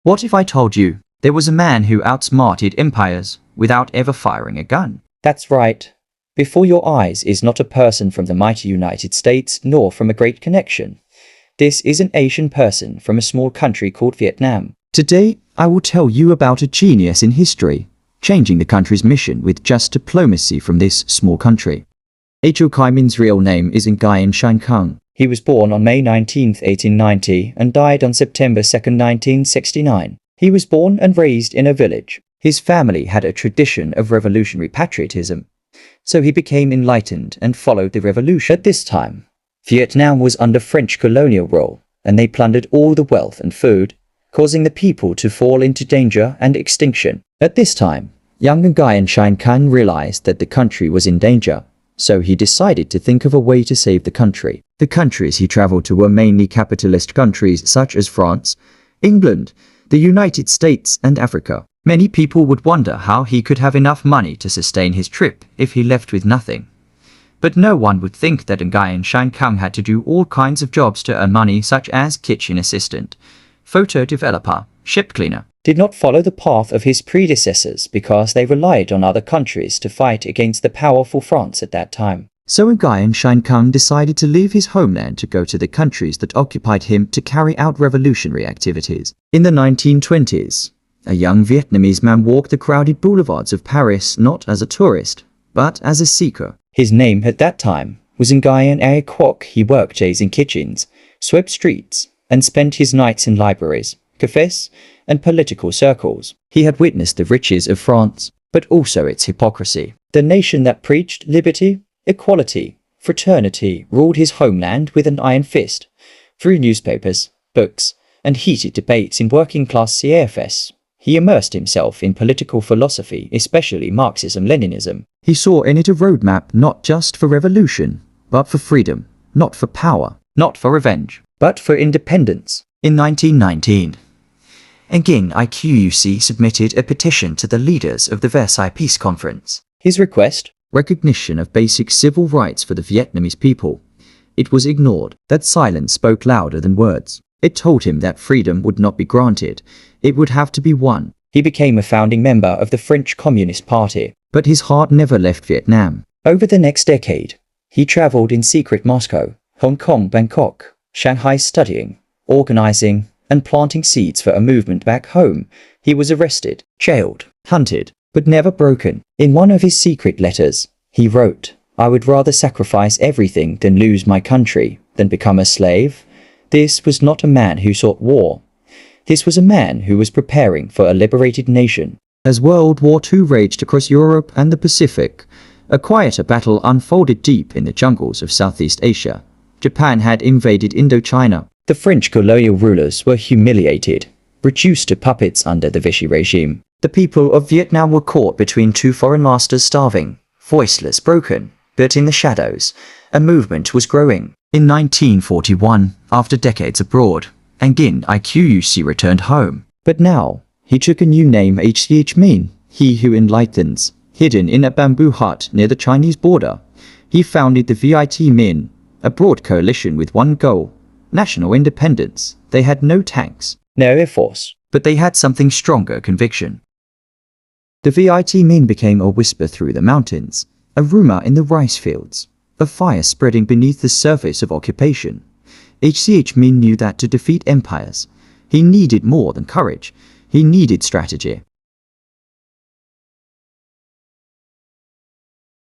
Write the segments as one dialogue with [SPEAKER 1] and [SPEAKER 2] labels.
[SPEAKER 1] What if I told you there was a man who outsmarted empires without ever firing a gun?
[SPEAKER 2] That's right. Before your eyes is not a person from the mighty United States nor from a great connection. This is an Asian person from a small country called Vietnam.
[SPEAKER 1] Today, I will tell you about a genius in history, changing the country's mission with just diplomacy from this small country. Ho Chi Minh's real name is Nguyen Xuan Khanh.
[SPEAKER 2] He was born on May 19, 1890 and died on September 2, 1969. He was born and raised in a village. His family had a tradition of revolutionary patriotism, so he became enlightened and followed the revolution. At this time, Vietnam was under French colonial rule, and they plundered all the wealth and food, causing the people to fall into danger and extinction. At this time, young Nguyen Xuan Khanh realized that the country was in danger, so he decided to think of a way to save the country. The countries he traveled to were mainly capitalist countries such as France, England, the United States, and Africa. Many people would wonder how he could have enough money to sustain his trip if he left with nothing. But no one would think that Nguyen Xuan Khanh had to do all kinds of jobs to earn money, such as kitchen assistant, photo developer, ship cleaner. Did not follow the path of his predecessors because they relied on other countries to fight against the powerful France at that time.
[SPEAKER 1] So Nguyen Xuan Khanh decided to leave his homeland to go to the countries that occupied him to carry out revolutionary activities. In the 1920s, a young Vietnamese man walked the crowded boulevards of Paris not as a tourist, but as a seeker.
[SPEAKER 2] His name at that time was Nguyen A Quoc. He worked days in kitchens, swept streets, and spent his nights in libraries, cafes, and political circles. He had witnessed the riches of France, but also its hypocrisy. The nation that preached liberty, equality, fraternity ruled his homeland with an iron fist, through newspapers, books, and heated debates in working-class CFS. He immersed himself in political philosophy, especially Marxism-Leninism.
[SPEAKER 1] He saw in it a roadmap not just for revolution, but for freedom, not for power, not for revenge,
[SPEAKER 2] but for independence.
[SPEAKER 1] In 1919, Nguyen IQUC submitted a petition to the leaders of the Versailles Peace Conference.
[SPEAKER 2] His request?
[SPEAKER 1] Recognition of basic civil rights for the Vietnamese people. It was ignored. That silence spoke louder than words. It told him that freedom would not be granted. It would have to be won.
[SPEAKER 2] He became a founding member of the French Communist Party.
[SPEAKER 1] But his heart never left Vietnam.
[SPEAKER 2] Over the next decade, he traveled in secret Moscow, Hong Kong, Bangkok, Shanghai, studying, organizing, and planting seeds for a movement back home. He was arrested, jailed, hunted, but never broken. In one of his secret letters, he wrote, "I would rather sacrifice everything than lose my country, than become a slave." This was not a man who sought war. This was a man who was preparing for a liberated nation.
[SPEAKER 1] As World War II raged across Europe and the Pacific, a quieter battle unfolded deep in the jungles of Southeast Asia. Japan had invaded Indochina.
[SPEAKER 2] The French colonial rulers were humiliated, reduced to puppets under the Vichy regime.
[SPEAKER 1] The people of Vietnam were caught between two foreign masters, starving, voiceless, broken. But in the shadows, a movement was growing. In 1941, after decades abroad, Nguyen IQUC returned home.
[SPEAKER 2] But now, he took a new name, Ho Chi Minh, he who enlightens. Hidden in a bamboo hut near the Chinese border, he founded the Viet Minh, a broad coalition with one goal: national independence. They had no tanks, no air force,
[SPEAKER 1] but they had something stronger: conviction. The Viet Minh became a whisper through the mountains, a rumor in the rice fields, a fire spreading beneath the surface of occupation. Ho Chi Minh knew that to defeat empires, he needed more than courage, he needed strategy.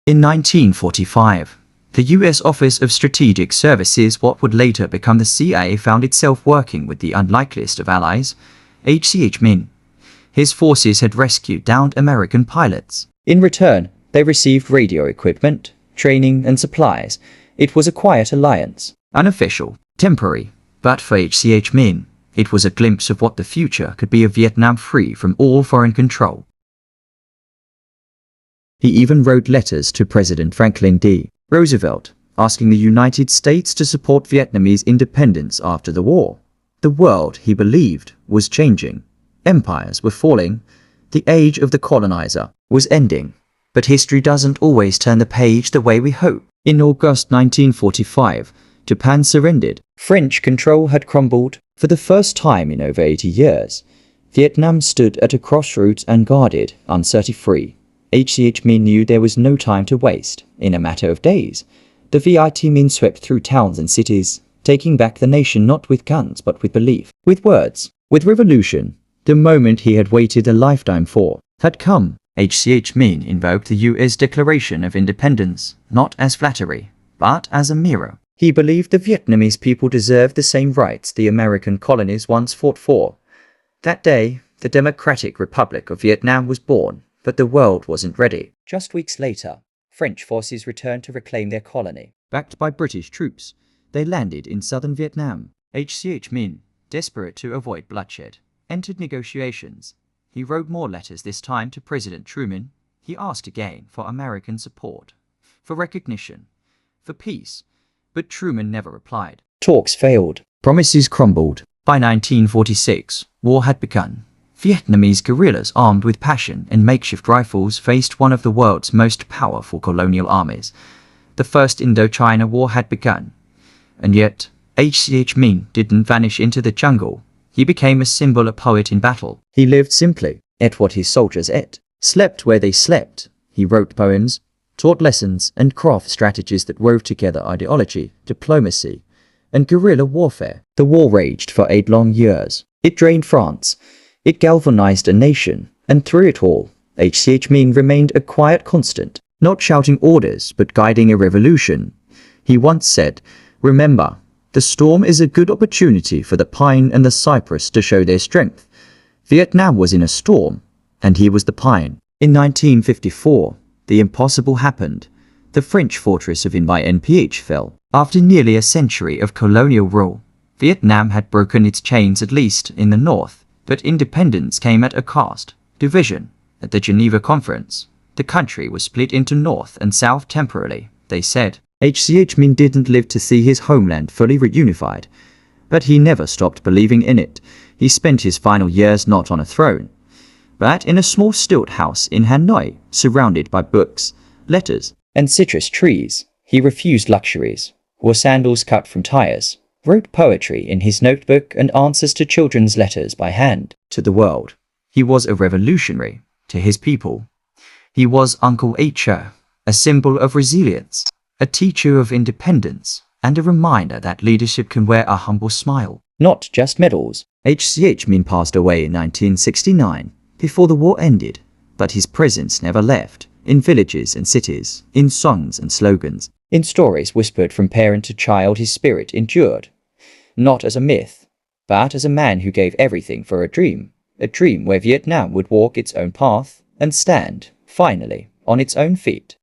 [SPEAKER 1] In 1945, the U.S. Office of Strategic Services, what would later become the CIA, found itself working with the unlikeliest of allies, Ho Chi Minh. His forces had rescued downed American pilots.
[SPEAKER 2] In return, they received radio equipment, training, and supplies. It was a quiet alliance.
[SPEAKER 1] Unofficial, temporary, but for Ho Chi Minh, it was a glimpse of what the future could be of Vietnam, free from all foreign control. He even wrote letters to President Franklin D. Roosevelt, asking the United States to support Vietnamese independence after the war. The world, he believed, was changing. Empires were falling. The age of the colonizer was ending. But history doesn't always turn the page the way we hope. In August 1945, Japan surrendered.
[SPEAKER 2] French control had crumbled. For the first time in over 80 years, Vietnam stood at a crossroads and guarded, uncertainty-free. Ho Chi Minh knew there was no time to waste. In a matter of days, the Viet Minh swept through towns and cities, taking back the nation not with guns but with belief, with words, with revolution. The moment he had waited a lifetime for had come. Ho Chi Minh invoked the U.S. Declaration of Independence, not as flattery, but as a mirror. He believed the Vietnamese people deserved the same rights the American colonies once fought for. That day, the Democratic Republic of Vietnam was born, but the world wasn't ready. Just weeks later, French forces returned to reclaim their colony. Backed by British troops, they landed in southern Vietnam. Ho Chi Minh, desperate to avoid bloodshed, entered negotiations. He wrote more letters this time to President Truman. He asked again for American support, for recognition, for peace, but Truman never replied. Talks failed. Promises crumbled. By 1946, war had begun. Vietnamese guerrillas armed with passion and makeshift rifles faced one of the world's most powerful colonial armies. The First Indochina War had begun. And yet, Ho Chi Minh didn't vanish into the jungle. He became a symbol, a poet in battle. He lived simply, ate what his soldiers ate, slept where they slept. He wrote poems, taught lessons, and crafted strategies that wove together ideology, diplomacy, and guerrilla warfare. The war raged for 8 long years. It drained France. It galvanized a nation, and through it all, Ho Chi Minh remained a quiet constant, not shouting orders but guiding a revolution. He once said, "Remember, the storm is a good opportunity for the pine and the cypress to show their strength." Vietnam was in a storm, and he was the pine. In 1954, the impossible happened. The French fortress of Dien Bien Phu fell. After nearly a century of colonial rule, Vietnam had broken its chains, at least in the north. But independence came at a cost. Division. At the Geneva Conference, the country was split into North and South temporarily, they said. Ho Chi Minh didn't live to see his homeland fully reunified, but he never stopped believing in it. He spent his final years not on a throne, but in a small stilt house in Hanoi, surrounded by books, letters, and citrus trees. He refused luxuries, wore sandals cut from tires, wrote poetry in his notebook and answers to children's letters by hand. To the world, he was a revolutionary. To his people, he was Uncle H.O., a symbol of resilience, a teacher of independence, and a reminder that leadership can wear a humble smile, not just medals. Ho Chi Minh passed away in 1969, before the war ended, but his presence never left. In villages and cities, in songs and slogans, in stories whispered from parent to child, his spirit endured. Not as a myth, but as a man who gave everything for a dream where Vietnam would walk its own path and stand, finally, on its own feet.